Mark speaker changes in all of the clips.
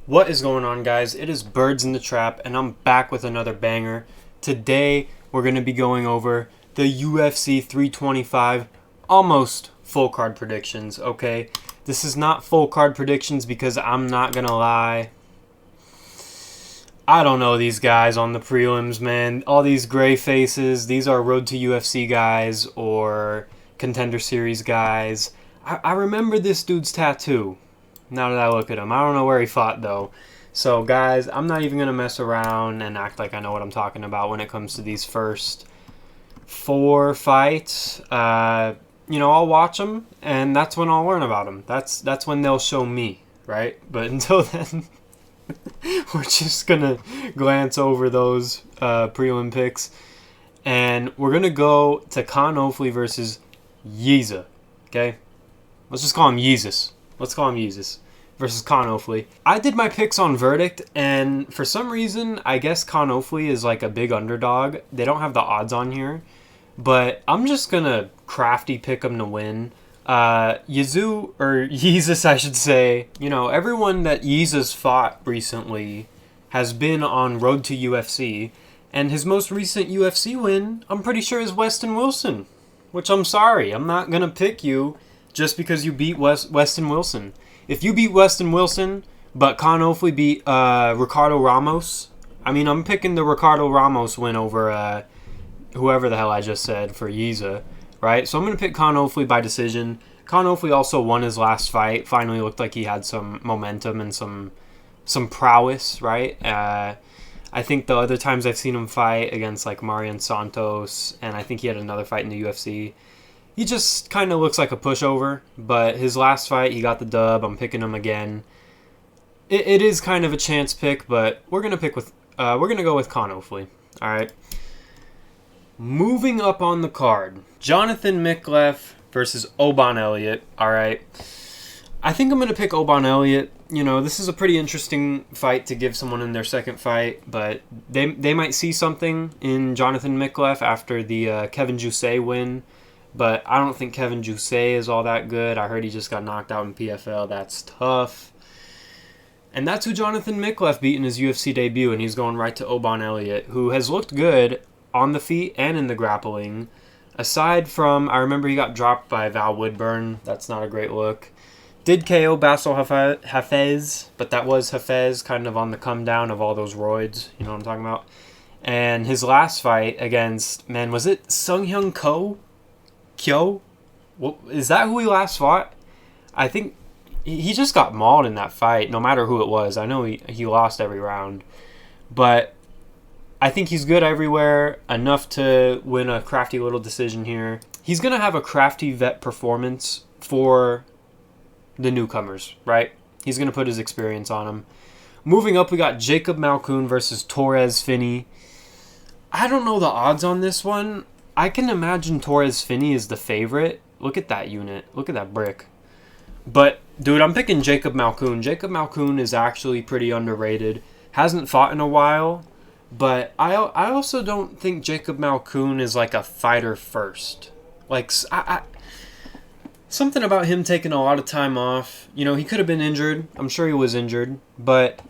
Speaker 1: What is going on, guys? It is Birds in the Trap, and I'm back with another banger. Today, we're going to be going over the UFC 325 almost full card predictions, okay? This is not full card predictions because I'm not going to lie. I don't know these guys on the prelims, man. All these gray faces, these are Road to UFC guys or Contender Series guys. I remember this dude's tattoo. Now that I look at him, I don't know where he fought though. So guys, I'm not even gonna mess around and act like I know what I'm talking about when it comes to these first four fights. I'll watch them, and that's when I'll learn about them. That's when they'll show me, right? But until then, we're just gonna glance over those prelim picks, and we're gonna go to Khan Ofli versus Yiza. Okay, let's just call him Yeezus. Let's call him Yeezus versus Khan Ofli. I did my picks on Verdict, and for some reason, I guess Khan Ofli is like a big underdog. They don't have the odds on here, but I'm just gonna crafty pick him to win. Yeezus, I should say. You know, everyone that Yeezus fought recently has been on Road to UFC, and his most recent UFC win, I'm pretty sure, is Weston Wilson. Which I'm sorry, I'm not gonna pick you just because you beat Weston Wilson. If you beat Weston Wilson, but Khan Ofli beat Ricardo Ramos, I'm picking the Ricardo Ramos win over whoever the hell I just said for Yiza, right? So I'm going to pick Khan Ofli by decision. Khan Ofli also won his last fight. Finally looked like he had some momentum and some prowess, right? I think the other times I've seen him fight against like Marian Santos, and I think he had another fight in the UFC, he just kind of looks like a pushover, but his last fight, he got the dub. I'm picking him again. It is kind of a chance pick, but we're gonna go with Khan Ofli. All right. Moving up on the card, Jonathan Miklev versus Oban Elliott. All right. I think I'm gonna pick Oban Elliott. You know, this is a pretty interesting fight to give someone in their second fight, but they might see something in Jonathan Miklev after the Kevin Jousset win. But I don't think Kevin Jousset is all that good. I heard he just got knocked out in PFL. That's tough. And that's who Jonathan Miklev beat in his UFC debut, and he's going right to Oban Elliott, who has looked good on the feet and in the grappling. Aside from, I remember he got dropped by Val Woodburn. That's not a great look. Did KO Bassel Hafez, but that was Hafez kind of on the come down of all those roids. You know what I'm talking about? And his last fight against, man, was it Sung Hyun Ko? Kyo? Is that who he last fought? I think he just got mauled in that fight, no matter who it was. I know he lost every round. But I think he's good everywhere, enough to win a crafty little decision here. He's going to have a crafty vet performance for the newcomers, right? He's going to put his experience on him. Moving up, we got Jacob Malkoun versus Torres Finney. I don't know the odds on this one. I can imagine Torres Finney is the favorite. Look at that unit. Look at that brick. But, dude, I'm picking Jacob Malkoun. Jacob Malkoun is actually pretty underrated. Hasn't fought in a while. But I also don't think Jacob Malkoun is like a fighter first. Like, something about him taking a lot of time off. You know, he could have been injured. I'm sure he was injured. But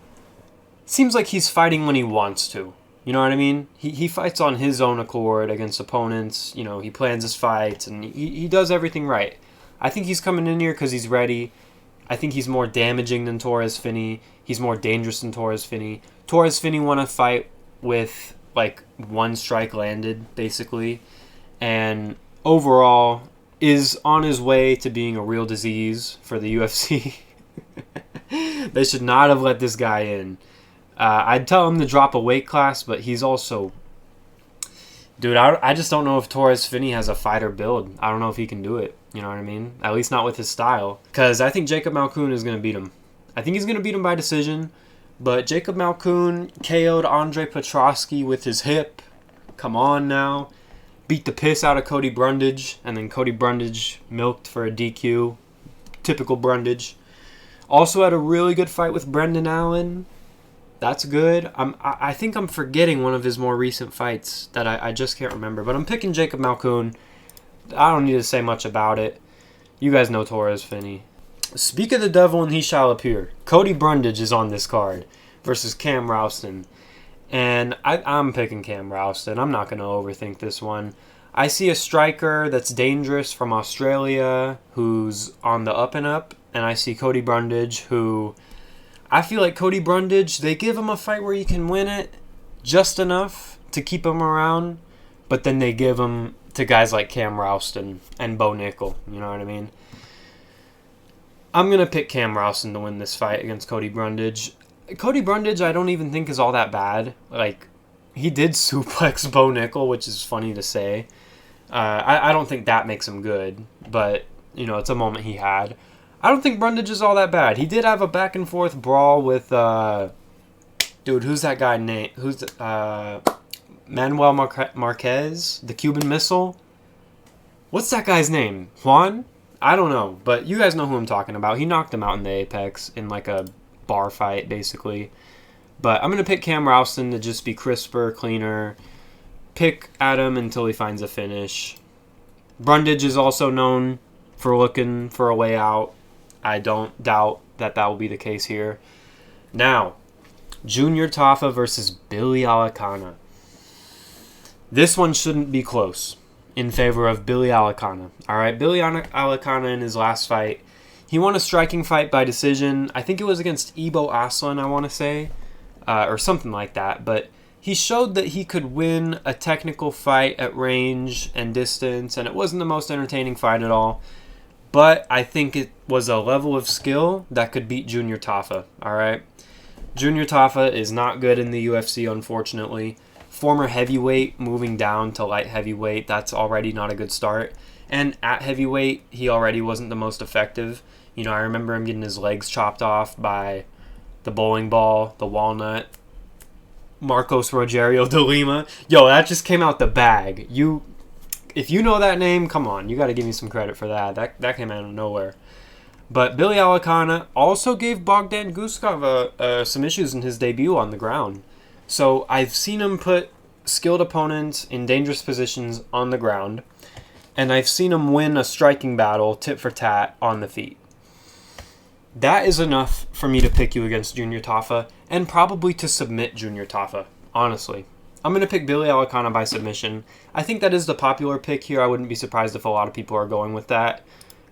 Speaker 1: seems like he's fighting when he wants to. You know what I mean? He fights on his own accord against opponents. You know, he plans his fights, and he does everything right. I think he's coming in here because he's ready. I think he's more damaging than Torres Finney. He's more dangerous than Torres Finney. Torres Finney won a fight with, like, one strike landed, basically. And overall is on his way to being a real disease for the UFC. They should not have let this guy in. I'd tell him to drop a weight class, but he's also... Dude, I just don't know if Torres Finney has a fighter build. I don't know if he can do it. You know what I mean? At least not with his style. Because I think Jacob Malkoun is going to beat him. I think he's going to beat him by decision. But Jacob Malkoun KO'd Andre Petroski with his hip. Come on now. Beat the piss out of Cody Brundage. And then Cody Brundage milked for a DQ. Typical Brundage. Also had a really good fight with Brendan Allen. That's good. I think I'm forgetting one of his more recent fights that I just can't remember. But I'm picking Jacob Malkoun. I don't need to say much about it. You guys know Torres Finney. Speak of the devil and he shall appear. Cody Brundage is on this card versus Cam Rouston. And I'm picking Cam Rouston. I'm not going to overthink this one. I see a striker that's dangerous from Australia who's on the up and up. And I see Cody Brundage who... I feel like Cody Brundage, they give him a fight where he can win it just enough to keep him around. But then they give him to guys like Cam Rouston and Bo Nickel. You know what I mean? I'm going to pick Cam Rouston to win this fight against Cody Brundage. Cody Brundage, I don't even think is all that bad. Like, he did suplex Bo Nickel, which is funny to say. I don't think that makes him good, but, you know, it's a moment he had. I don't think Brundage is all that bad. He did have a back-and-forth brawl with, dude, who's that guy named? Who's, Manuel Marquez, the Cuban Missile? What's that guy's name? Juan? I don't know, but you guys know who I'm talking about. He knocked him out in the Apex in like a bar fight, basically. But I'm going to pick Cam Rouston to just be crisper, cleaner. Pick at him until he finds a finish. Brundage is also known for looking for a way out. I don't doubt that will be the case here. Now, Junior Tafa versus Billy Alicana. This one shouldn't be close. In favor of Billy Alicana. All right, Billy Alicana in his last fight, he won a striking fight by decision. I think it was against Ebo Aslan, I want to say, or something like that. But he showed that he could win a technical fight at range and distance, and it wasn't the most entertaining fight at all. But I think it was a level of skill that could beat Junior Tafa. All right, Junior Tafa is not good in the UFC, unfortunately. Former heavyweight moving down to light heavyweight, that's already not a good start. And at heavyweight, he already wasn't the most effective. You know, I remember him getting his legs chopped off by the bowling ball, the walnut, Marcos Rogerio de Lima. Yo, that just came out the bag. If you know that name, come on, you got to give me some credit for that. That came out of nowhere. But Billy Alicana also gave Bogdan Guskov some issues in his debut on the ground. So I've seen him put skilled opponents in dangerous positions on the ground, and I've seen him win a striking battle tit for tat on the feet. That is enough for me to pick you against Junior Tafa, and probably to submit Junior Tafa, honestly. I'm going to pick Billy Alicana by submission. I think that is the popular pick here. I wouldn't be surprised if a lot of people are going with that.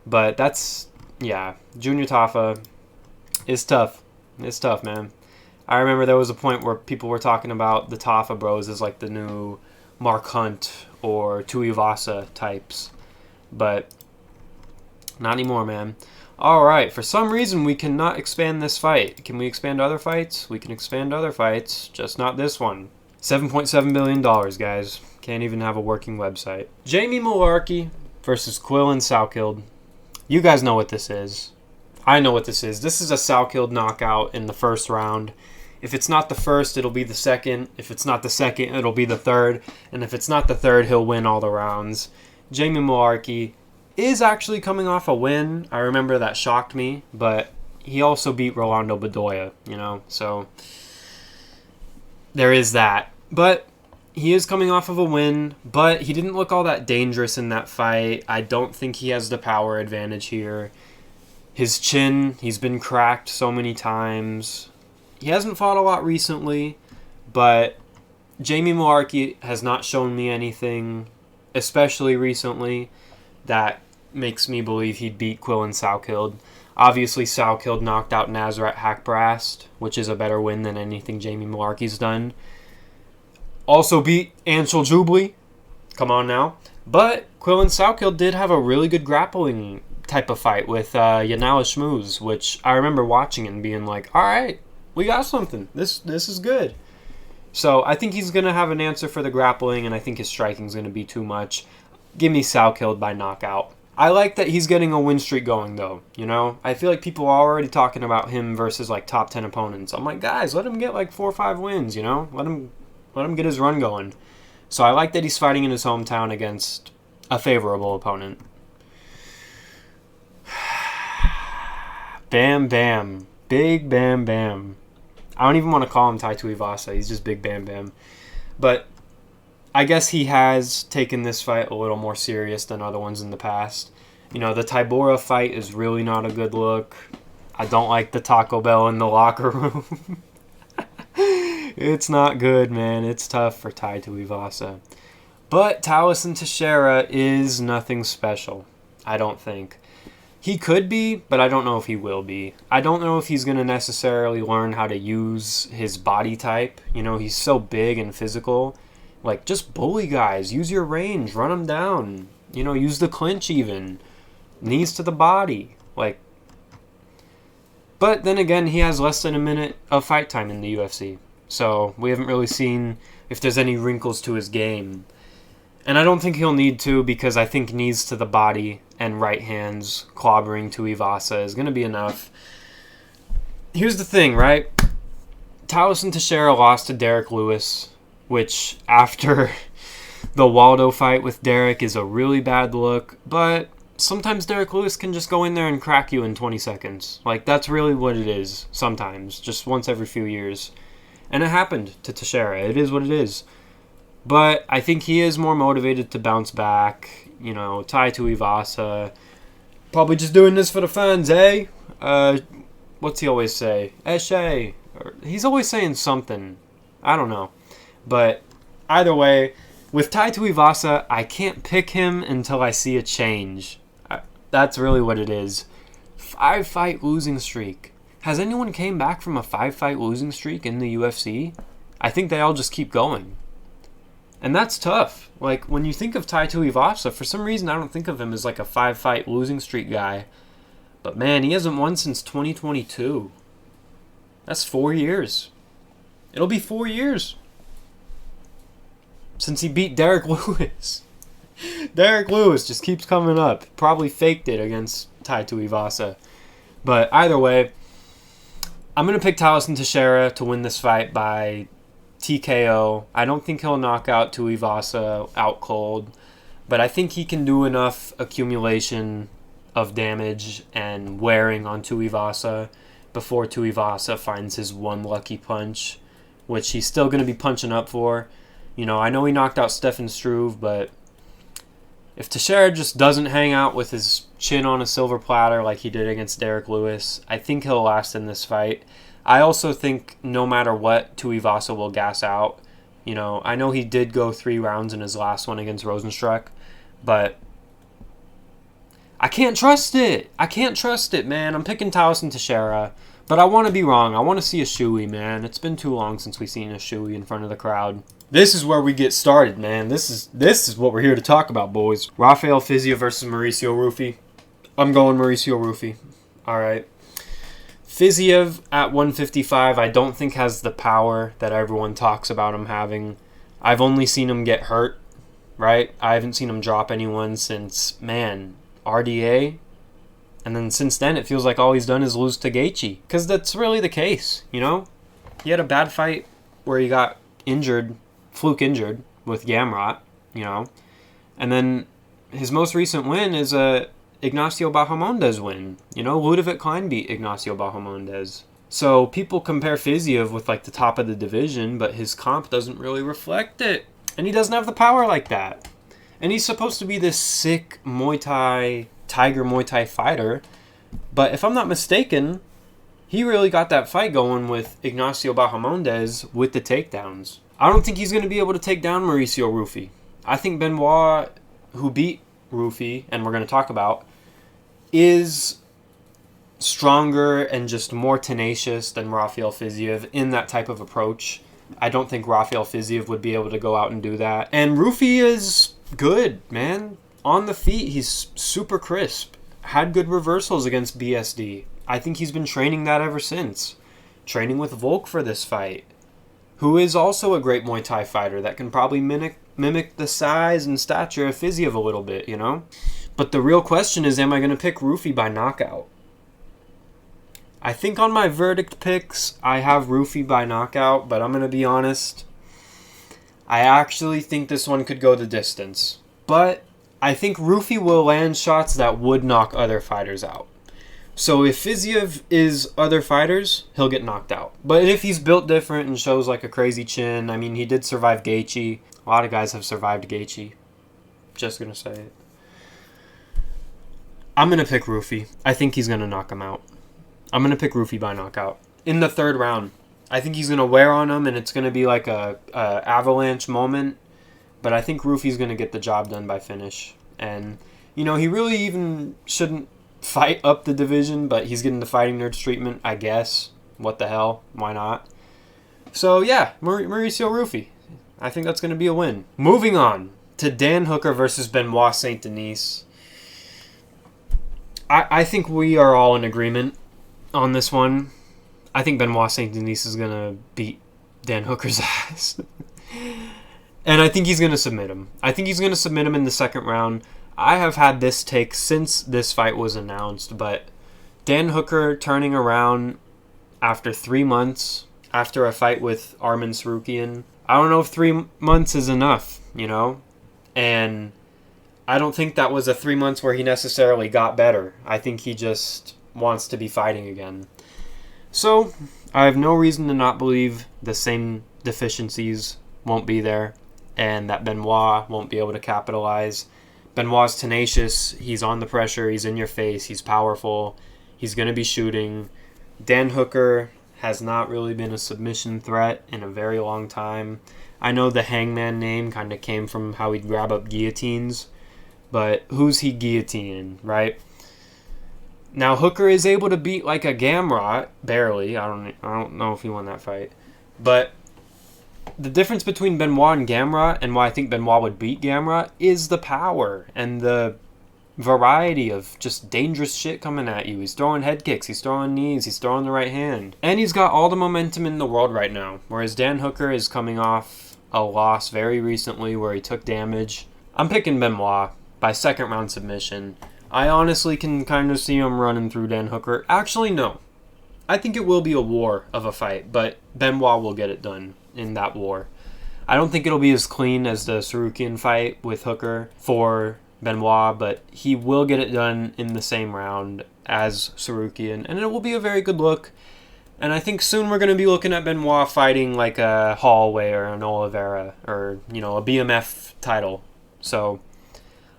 Speaker 1: But that's, yeah, Junior Tafa is tough. It's tough, man. I remember there was a point where people were talking about the Tafa bros as like the new Mark Hunt or Tuivasa types. But not anymore, man. Alright, for some reason we cannot expand this fight. Can we expand other fights? We can expand other fights, just not this one. $7.7 billion, guys. Can't even have a working website. Jamie Mullarkey versus Quillan Salkild. You guys know what this is. I know what this is. This is a Salkild knockout in the first round. If it's not the first, it'll be the second. If it's not the second, it'll be the third. And if it's not the third, he'll win all the rounds. Jamie Mullarkey is actually coming off a win. I remember that shocked me. But he also beat Rolando Bedoya, you know. So there is that. But he is coming off of a win. But he didn't look all that dangerous in that fight. I don't think he has the power advantage here. His chin, he's been cracked so many times. He hasn't fought a lot recently, but Jamie Mullarkey has not shown me anything, especially recently, that makes me believe he'd beat Quillan Salkild. Obviously, Salkild knocked out Nasrat Hakparast, which is a better win than anything Jamie Mullarkey's done. Also beat Anshul Jubli. Come on now. But Quillan Salkild did have a really good grappling type of fight with Yanala Shmooze, which I remember watching and being like, all right, we got something. This is good. So I think he's going to have an answer for the grappling, and I think his striking is going to be too much. Give me Salkild by knockout. I like that he's getting a win streak going, though. You know, I feel like people are already talking about him versus like top 10 opponents. I'm like, guys, let him get like 4 or 5 wins. You know, let him get his run going. So I like that he's fighting in his hometown against a favorable opponent. Bam Bam. Big Bam Bam. I don't even want to call him Tai Tuivasa. He's just Big Bam Bam. But I guess he has taken this fight a little more serious than other ones in the past. You know, the Tybura fight is really not a good look. I don't like the Taco Bell in the locker room. It's not good, man. It's tough for Tai Tuivasa. But Taliesin Teixeira is nothing special, I don't think. He could be, but I don't know if he will be. I don't know if he's going to necessarily learn how to use his body type. You know, he's so big and physical. Like, just bully guys. Use your range. Run them down. You know, use the clinch even. Knees to the body. Like, but then again, he has less than a minute of fight time in the UFC. So we haven't really seen if there's any wrinkles to his game. And I don't think he'll need to, because I think knees to the body and right hands clobbering Tuivasa is going to be enough. Here's the thing, right? Taliesin Teixeira lost to Derek Lewis, which after the Waldo fight with Derek is a really bad look. But sometimes Derek Lewis can just go in there and crack you in 20 seconds. Like, that's really what it is sometimes, just once every few years. And it happened to Teixeira. It is what it is. But I think he is more motivated to bounce back. You know, Tai Tuivasa, probably just doing this for the fans, eh? What's he always say? Eshe. He's always saying something. I don't know. But either way, with Tai Tuivasa, I can't pick him until I see a change. That's really what it is. 5-fight losing streak. Has anyone came back from a 5-fight losing streak in the UFC? I think they all just keep going. And that's tough. Like, when you think of Tai Tuivasa, for some reason I don't think of him as like a 5-fight losing streak guy. But man, he hasn't won since 2022. That's 4 years. It'll be 4 years since he beat Derek Lewis. Derek Lewis just keeps coming up. Probably faked it against Tai Tuivasa. But either way, I'm going to pick Taliesin Teixeira to win this fight by TKO. I don't think he'll knock out Tuivasa out cold, but I think he can do enough accumulation of damage and wearing on Tuivasa before Tuivasa finds his one lucky punch, which he's still going to be punching up for. You know, I know he knocked out Stefan Struve, but if Teixeira just doesn't hang out with his chin on a silver platter like he did against Derek Lewis, I think he'll last in this fight. I also think no matter what, Tuivasa will gas out. You know, I know he did go 3 rounds in his last one against Rosenstruck, but I can't trust it. I can't trust it, man. I'm picking Taliesin Teixeira, but I want to be wrong. I want to see a shoey, man. It's been too long since we've seen a shoey in front of the crowd. This is where we get started, man. This is what we're here to talk about, boys. Rafael Fiziev versus Mauricio Rufy. I'm going Mauricio Rufy. All right. Fiziev at 155, I don't think has the power that everyone talks about him having. I've only seen him get hurt, right? I haven't seen him drop anyone since, man, RDA. And then since then, it feels like all he's done is lose to Gaethje. Because that's really the case, you know? He had a bad fight where he got injured, fluke injured, with Gamrot, you know? And then his most recent win is a Ignacio Bahamondes win. You know, Ludovic Klein beat Ignacio Bahamondes. So people compare Fiziev with like the top of the division, but his comp doesn't really reflect it. And he doesn't have the power like that. And he's supposed to be this sick Muay Thai, Tiger Muay Thai fighter. But if I'm not mistaken, he really got that fight going with Ignacio Bahamondes with the takedowns. I don't think he's going to be able to take down Mauricio Rufy. I think Benoit, who beat Rufy, and we're going to talk about, is stronger and just more tenacious than Rafael Fiziev in that type of approach. I don't think Rafael Fiziev would be able to go out and do that. And Rufy is good, man. On the feet, he's super crisp. Had good reversals against BSD. I think he's been training that ever since. Training with Volk for this fight, who is also a great Muay Thai fighter that can probably mimic the size and stature of Fiziev a little bit, you know? But the real question is, am I going to pick Rufy by knockout? I think on my verdict picks, I have Rufy by knockout, but I'm going to be honest. I actually think this one could go the distance. But I think Rufy will land shots that would knock other fighters out. So if Fiziev is other fighters, he'll get knocked out. But if he's built different and shows like a crazy chin, I mean, he did survive Gaethje. A lot of guys have survived Gaethje. Just going to say it. I'm going to pick Rufy. I think he's going to knock him out. I'm going to pick Rufy by knockout. In the third round. I think he's going to wear on him, and it's going to be like a avalanche moment. But I think Rufy's going to get the job done by finish. And, he really even shouldn't fight up the division, but he's getting the Fighting Nerds treatment, I guess. What the hell? Why not? So, yeah, Mauricio Rufy. I think that's going to be a win. Moving on to Dan Hooker versus Benoit Saint Denis. I think we are all in agreement on this one. I think Benoit Saint Denis is going to beat Dan Hooker's ass. And I think he's going to submit him. I think he's going to submit him in the second round. I have had this take since this fight was announced, but Dan Hooker turning around after 3 months, after a fight with Arman Sarukian. I don't know if 3 months is enough, And I don't think that was a 3 months where he necessarily got better. I think he just wants to be fighting again. So, I have no reason to not believe the same deficiencies won't be there and that Benoit won't be able to capitalize. Benoit's tenacious. He's on the pressure. He's in your face. He's powerful. He's going to be shooting. Dan Hooker has not really been a submission threat in a very long time. I know the Hangman name kind of came from how he'd grab up guillotines, but who's he guillotining, right? Now Hooker is able to beat like a Gamrot, barely. I don't know if he won that fight, but the difference between Benoit and Gamrot, and why I think Benoit would beat Gamrot, is the power and the variety of just dangerous shit coming at you. He's throwing head kicks, he's throwing knees, he's throwing the right hand. And he's got all the momentum in the world right now. Whereas Dan Hooker is coming off a loss very recently where he took damage. I'm picking Benoit by second round submission. I honestly can kind of see him running through Dan Hooker. Actually, no. I think it will be a war of a fight, but Benoit will get it done in that war. I don't think it'll be as clean as the Sarukian fight with Hooker for Benoit, but he will get it done in the same round as Sarukian, and it will be a very good look. And I think soon we're going to be looking at Benoit fighting like a Holloway or an Oliveira or, a BMF title. So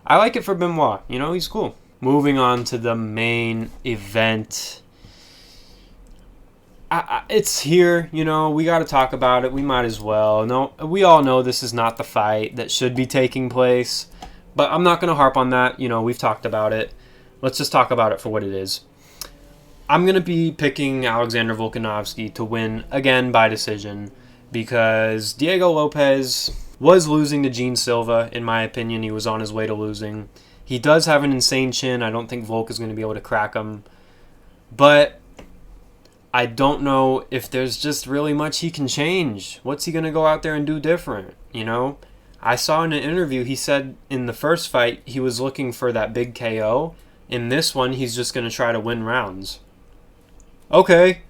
Speaker 1: I like it for Benoit. He's cool. Moving on to the main event. It's here, we got to talk about it. We might as well. No, we all know this is not the fight that should be taking place. But I'm not going to harp on that. We've talked about it. Let's just talk about it for what it is. I'm going to be picking Alexander Volkanovski to win again by decision because Diego Lopez was losing to Gene Silva. In my opinion, he was on his way to losing. He does have an insane chin. I don't think Volk is going to be able to crack him. But I don't know if there's just really much he can change. What's he going to go out there and do different, I saw in an interview he said in the first fight he was looking for that big KO. In this one, he's just going to try to win rounds. Okay.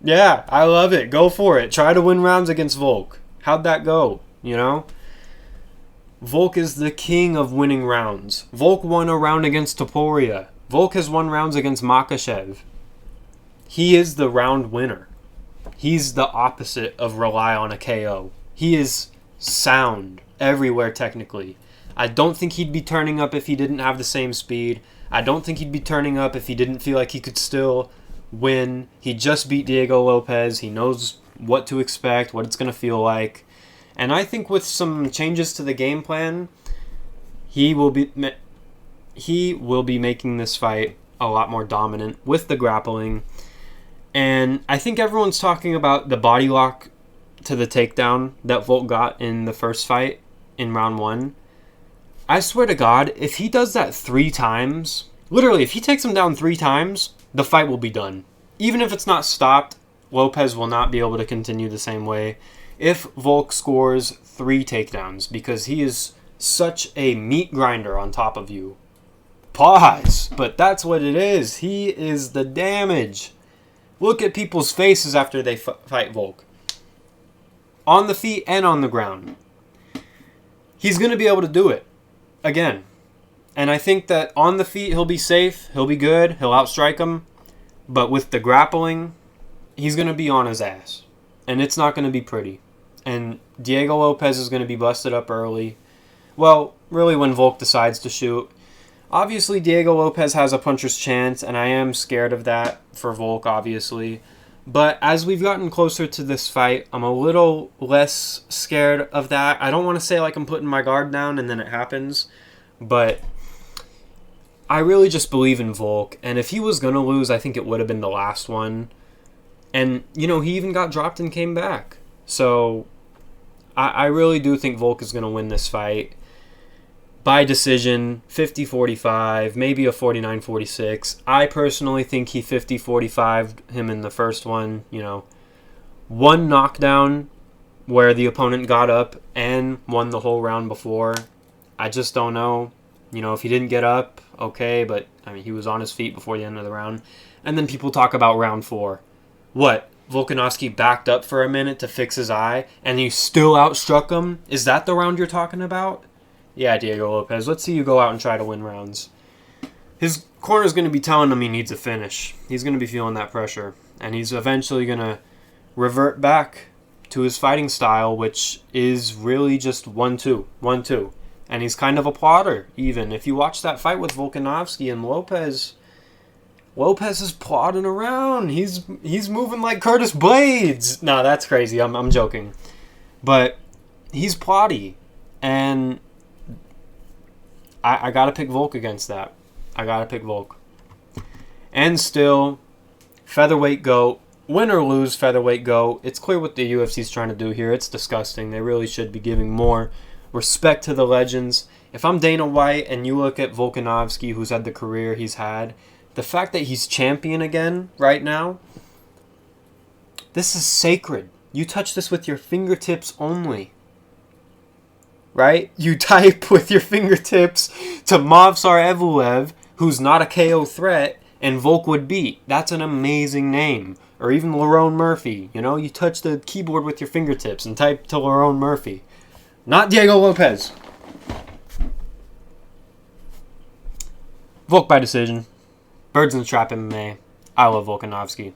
Speaker 1: Yeah, I love it. Go for it. Try to win rounds against Volk. How'd that go? Volk is the king of winning rounds. Volk won a round against Topuria. Volk has won rounds against Makhachev. He is the round winner. He's the opposite of rely on a KO. He is sound everywhere technically. I don't think he'd be turning up if he didn't have the same speed. I don't think he'd be turning up if he didn't feel like he could still win. He just beat Diego Lopez. He knows what to expect, what it's going to feel like. And I think with some changes to the game plan, he will be making this fight a lot more dominant with the grappling. And I think everyone's talking about the body lock to the takedown that Volk got in the first fight in round 1. I swear to God, if he does that 3 times, literally, if he takes him down 3 times, the fight will be done. Even if it's not stopped, Lopez will not be able to continue the same way if Volk scores 3 takedowns because he is such a meat grinder on top of you. Pause. But that's what it is. He is the damage. Look at people's faces after they fight Volk. On the feet and on the ground. He's going to be able to do it. Again. And I think that on the feet, he'll be safe. He'll be good. He'll outstrike him. But with the grappling, he's going to be on his ass. And it's not going to be pretty. And Diego Lopez is going to be busted up early. Well, really when Volk decides to shoot. Obviously, Diego Lopez has a puncher's chance, and I am scared of that for Volk, obviously. But as we've gotten closer to this fight, I'm a little less scared of that. I don't want to say like I'm putting my guard down and then it happens, but I really just believe in Volk. And if he was going to lose, I think it would have been the last one. And, he even got dropped and came back. So I really do think Volk is going to win this fight. By decision, 50-45, maybe a 49-46. I personally think he 50-45'd him in the first one. One knockdown where the opponent got up and won the whole round before. I just don't know. If he didn't get up, okay, but he was on his feet before the end of the round. And then people talk about round 4. What? Volkanovski backed up for a minute to fix his eye and you still outstruck him? Is that the round you're talking about? Yeah, Diego Lopez, let's see you go out and try to win rounds. His corner's going to be telling him he needs a finish. He's going to be feeling that pressure. And he's eventually going to revert back to his fighting style, which is really just 1-2, 1-2. And he's kind of a plotter, even. If you watch that fight with Volkanovski and Lopez is plodding around. He's moving like Curtis Blades. No, that's crazy. I'm joking. But he's plotty. And I got to pick Volk against that. I got to pick Volk. And still, featherweight GOAT. Win or lose, featherweight GOAT. It's clear what the UFC's trying to do here. It's disgusting. They really should be giving more respect to the legends. If I'm Dana White and you look at Volkanovski, who's had the career he's had, the fact that he's champion again right now, this is sacred. You touch this with your fingertips only. Right? You type with your fingertips to Movsar Evloev, who's not a KO threat, and Volk would beat. That's an amazing name. Or even Lerone Murphy. You touch the keyboard with your fingertips and type to Lerone Murphy. Not Diego Lopez. Volk by decision. Birds in the Trap MMA. I love Volkanovski.